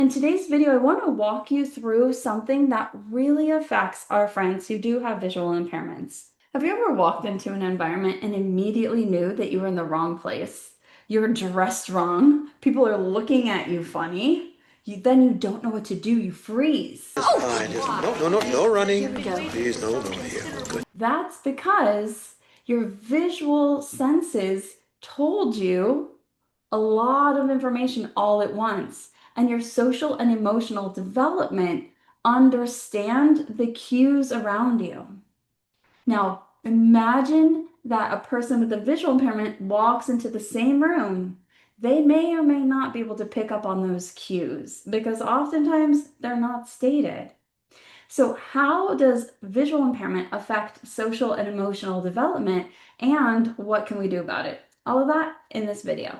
In today's video, I want to walk you through something that really affects our friends who do have visual impairments. Have you ever walked into an environment and immediately knew that you were in the wrong place? You're dressed wrong, people are looking at you funny, then you don't know what to do, you freeze. It's fine. No running. Here we go. Please, no here. Good. That's because your visual senses told you a lot of information all at once, and your social and emotional development understand the cues around you. Now, imagine that a person with a visual impairment walks into the same room. They may or may not be able to pick up on those cues because oftentimes they're not stated. So, how does visual impairment affect social and emotional development, and what can we do about it? All of that in this video.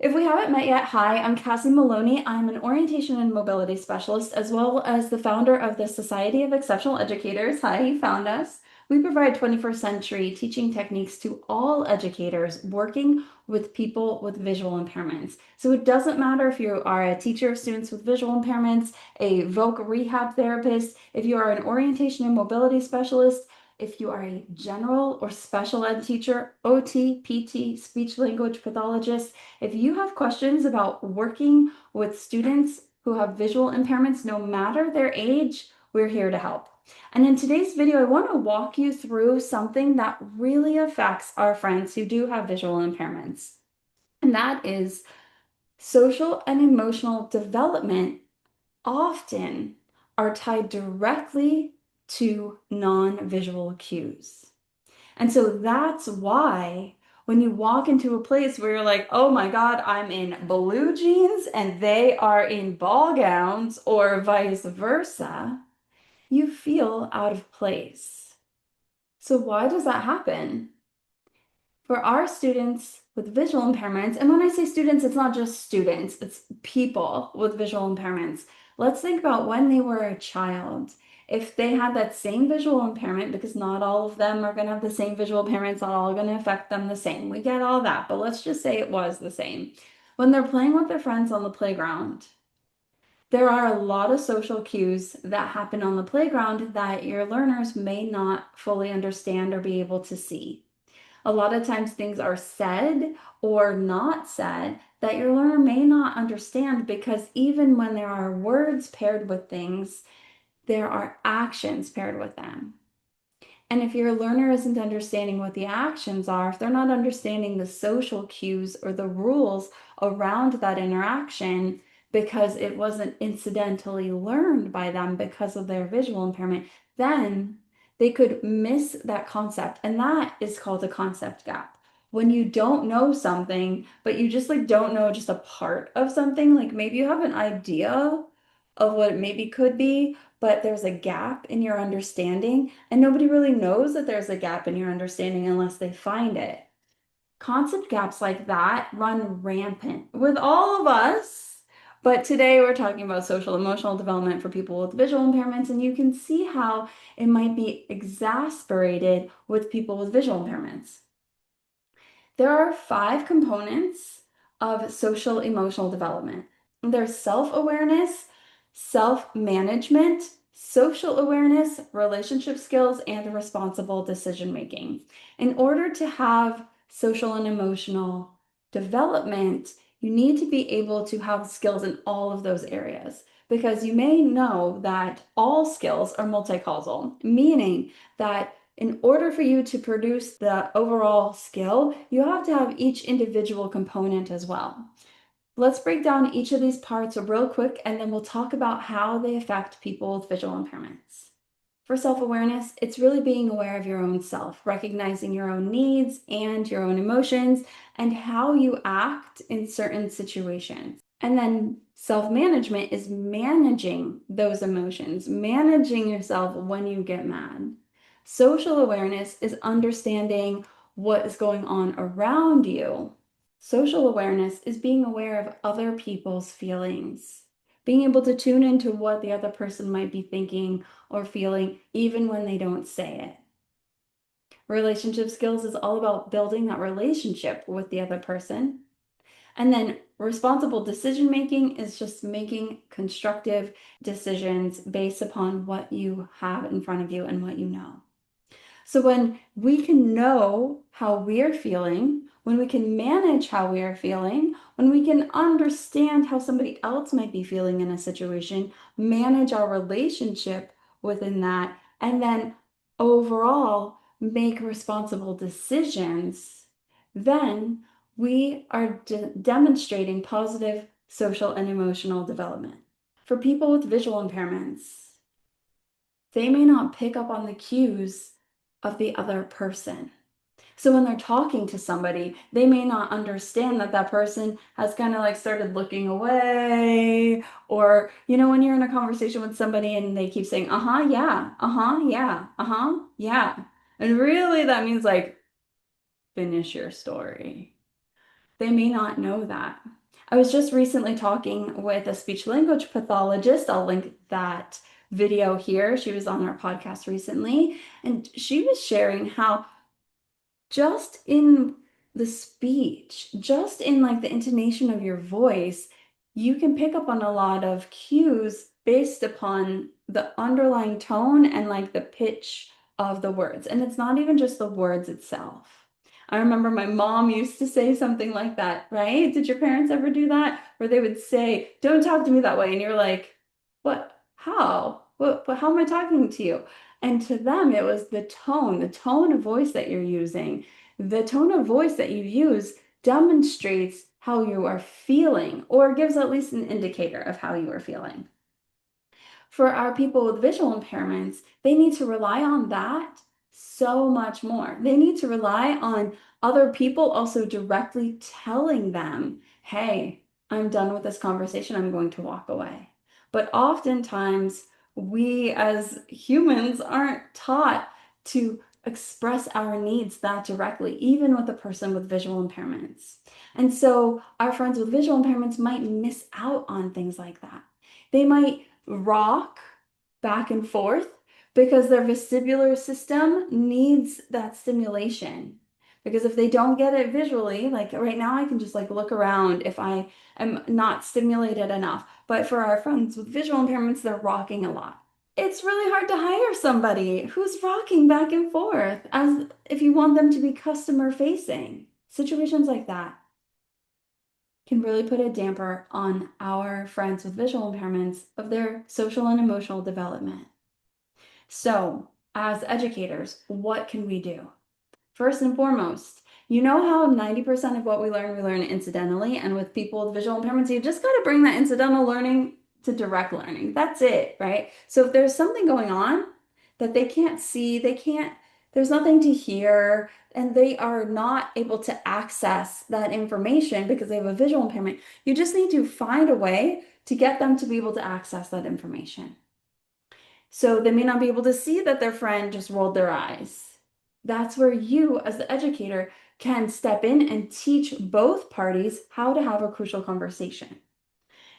If we haven't met yet, hi, I'm Cassie Maloney. I'm an orientation and mobility specialist, as well as the founder of the Society of Exceptional Educators. Hi, you found us. We provide 21st century teaching techniques to all educators working with people with visual impairments. So it doesn't matter if you are a teacher of students with visual impairments, a voc rehab therapist, if you are an orientation and mobility specialist, if you are a general or special ed teacher, OT, PT, speech language pathologist, if you have questions about working with students who have visual impairments, no matter their age, we're here to help. And in today's video, I want to walk you through something that really affects our friends who do have visual impairments. And that is social and emotional development often are tied directly to non-visual cues. And so that's why when you walk into a place where you're like, oh my God, I'm in blue jeans and they are in ball gowns, or vice versa, you feel out of place. So why does that happen? For our students with visual impairments, and when I say students, it's not just students, it's people with visual impairments. Let's think about when they were a child. If they had that same visual impairment, because not all of them are going to have the same visual impairments, not all going to affect them the same. We get all that, but let's just say it was the same. When they're playing with their friends on the playground, there are a lot of social cues that happen on the playground that your learners may not fully understand or be able to see. A lot of times things are said or not said that your learner may not understand, because even when there are words paired with things, there are actions paired with them. And if your learner isn't understanding what the actions are, if they're not understanding the social cues or the rules around that interaction because it wasn't incidentally learned by them because of their visual impairment, then they could miss that concept. And that is called a concept gap. When you don't know something, but you just don't know just a part of something, like maybe you have an idea of what it maybe could be, but there's a gap in your understanding, and nobody really knows that there's a gap in your understanding unless they find it. Concept gaps like that run rampant with all of us. But today we're talking about social emotional development for people with visual impairments, and you can see how it might be exacerbated with people with visual impairments. There are 5 components of social emotional development. There's self-awareness, self-management, social awareness, relationship skills, and responsible decision making. In order to have social and emotional development, you need to be able to have skills in all of those areas, because you may know that all skills are multi-causal, meaning that in order for you to produce the overall skill, you have to have each individual component as well. Let's break down each of these parts real quick, and then we'll talk about how they affect people with visual impairments. For self-awareness, it's really being aware of your own self, recognizing your own needs and your own emotions and how you act in certain situations. And then self-management is managing those emotions, managing yourself when you get mad. Social awareness is understanding what is going on around you. Social awareness is being aware of other people's feelings, being able to tune into what the other person might be thinking or feeling, even when they don't say it. Relationship skills is all about building that relationship with the other person. And then responsible decision making is just making constructive decisions based upon what you have in front of you and what you know. So when we can know how we're feeling, when we can manage how we are feeling, when we can understand how somebody else might be feeling in a situation, manage our relationship within that, and then overall make responsible decisions, then we are demonstrating positive social and emotional development. For people with visual impairments, they may not pick up on the cues of the other person. So when they're talking to somebody, they may not understand that that person has kind of like started looking away. Or, when you're in a conversation with somebody and they keep saying, uh-huh, yeah, uh-huh, yeah, uh-huh, yeah. And really that means like, finish your story. They may not know that. I was just recently talking with a speech language pathologist. I'll link that video here. She was on our podcast recently, and she was sharing how just in the speech, just in like the intonation of your voice, you can pick up on a lot of cues based upon the underlying tone and like the pitch of the words. And it's not even just the words itself. I remember my mom used to say something like that, right? Did your parents ever do that? Where they would say, "Don't talk to me that way." And you're like, "What? How? How am I talking to you?" And to them, it was the tone of voice that you're using. The tone of voice that you use demonstrates how you are feeling or gives at least an indicator of how you are feeling. For our people with visual impairments, they need to rely on that so much more. They need to rely on other people also directly telling them, "Hey, I'm done with this conversation. I'm going to walk away." But oftentimes, we as humans aren't taught to express our needs that directly, even with a person with visual impairments. And so our friends with visual impairments might miss out on things like that. They might rock back and forth because their vestibular system needs that stimulation. Because if they don't get it visually, like right now, I can just like look around if I am not stimulated enough. But for our friends with visual impairments, they're rocking a lot. It's really hard to hire somebody who's rocking back and forth as if you want them to be customer facing. Situations like that can really put a damper on our friends with visual impairments of their social and emotional development. So, as educators, what can we do? First and foremost, you know how 90% of what we learn incidentally, and with people with visual impairments, you just got to bring that incidental learning to direct learning. That's it, right? So if there's something going on that they can't see, there's nothing to hear, and they are not able to access that information because they have a visual impairment, you just need to find a way to get them to be able to access that information. So they may not be able to see that their friend just rolled their eyes. That's where you, as the educator, can step in and teach both parties how to have a crucial conversation.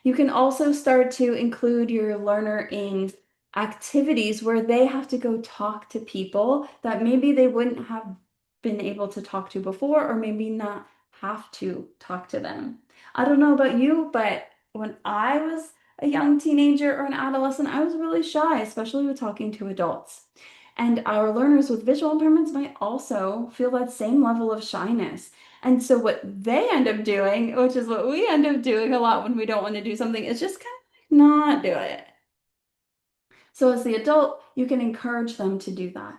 You can also start to include your learner in activities where they have to go talk to people that maybe they wouldn't have been able to talk to before, or maybe not have to talk to them. I don't know about you, but when I was a young teenager or an adolescent, I was really shy, especially with talking to adults. And our learners with visual impairments might also feel that same level of shyness. And so what they end up doing, which is what we end up doing a lot when we don't want to do something, is just kind of not do it. So as the adult, you can encourage them to do that.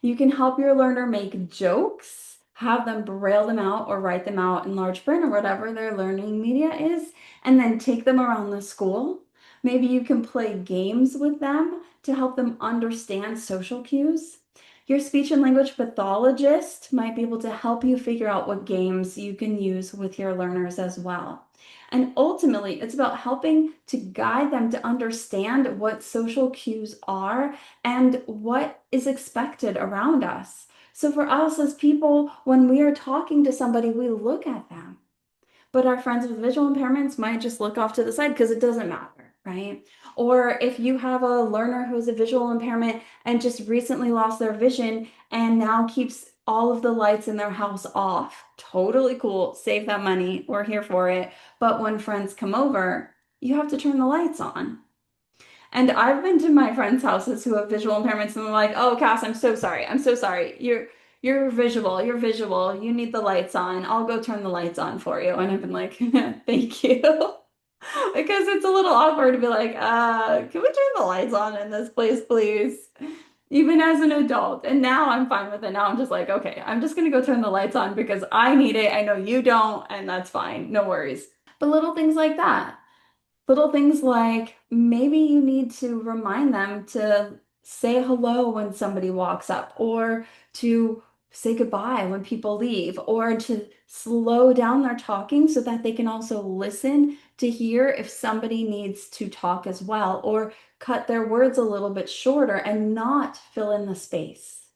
You can help your learner make jokes, have them braille them out or write them out in large print or whatever their learning media is, and then take them around the school. Maybe you can play games with them to help them understand social cues. Your speech and language pathologist might be able to help you figure out what games you can use with your learners as well. And ultimately, it's about helping to guide them to understand what social cues are and what is expected around us. So, for us as people, when we are talking to somebody, we look at them. But our friends with visual impairments might just look off to the side because it doesn't matter. right? Or if you have a learner who has a visual impairment and just recently lost their vision and now keeps all of the lights in their house off, totally cool, save that money, we're here for it. But when friends come over, you have to turn the lights on. And I've been to my friends' houses who have visual impairments, and they're like, "Oh, Cass, I'm so sorry. I'm so sorry. You're visual. You're visual. You need the lights on. I'll go turn the lights on for you." And I've been like, "Thank you." Because it's a little awkward to be like, can we turn the lights on in this place, please? Even as an adult. And now I'm fine with it. Now I'm just like, okay, I'm just gonna go turn the lights on because I need it. I know you don't, and that's fine. No worries. But little things like that. Little things like maybe you need to remind them to say hello when somebody walks up, or to say goodbye when people leave, or to slow down their talking so that they can also listen to hear if somebody needs to talk as well, or cut their words a little bit shorter and not fill in the space.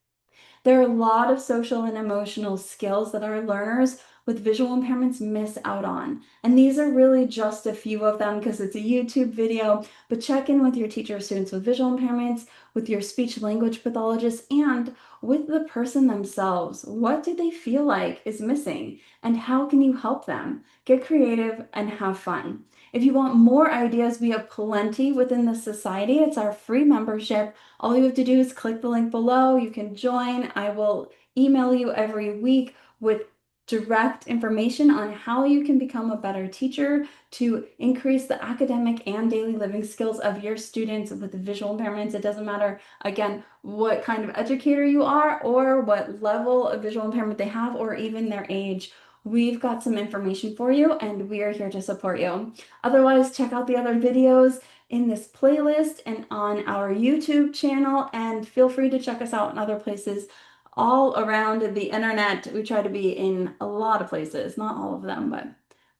There are a lot of social and emotional skills that our learners with visual impairments miss out on. And these are really just a few of them because it's a YouTube video, but check in with your teacher or students with visual impairments, with your speech language pathologist, and with the person themselves. What do they feel like is missing? And how can you help them? Get creative and have fun. If you want more ideas, we have plenty within the society. It's our free membership. All you have to do is click the link below. You can join. I will email you every week with direct information on how you can become a better teacher to increase the academic and daily living skills of your students with visual impairments. It doesn't matter, again, what kind of educator you are or what level of visual impairment they have or even their age. We've got some information for you and we are here to support you. Otherwise, check out the other videos in this playlist and on our YouTube channel, and feel free to check us out in other places all around the internet. We try to be in a lot of places, not all of them, but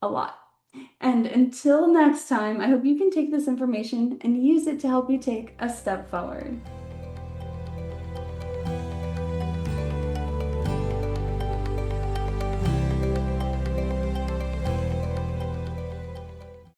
a lot. And until next time, I hope you can take this information and use it to help you take a step forward.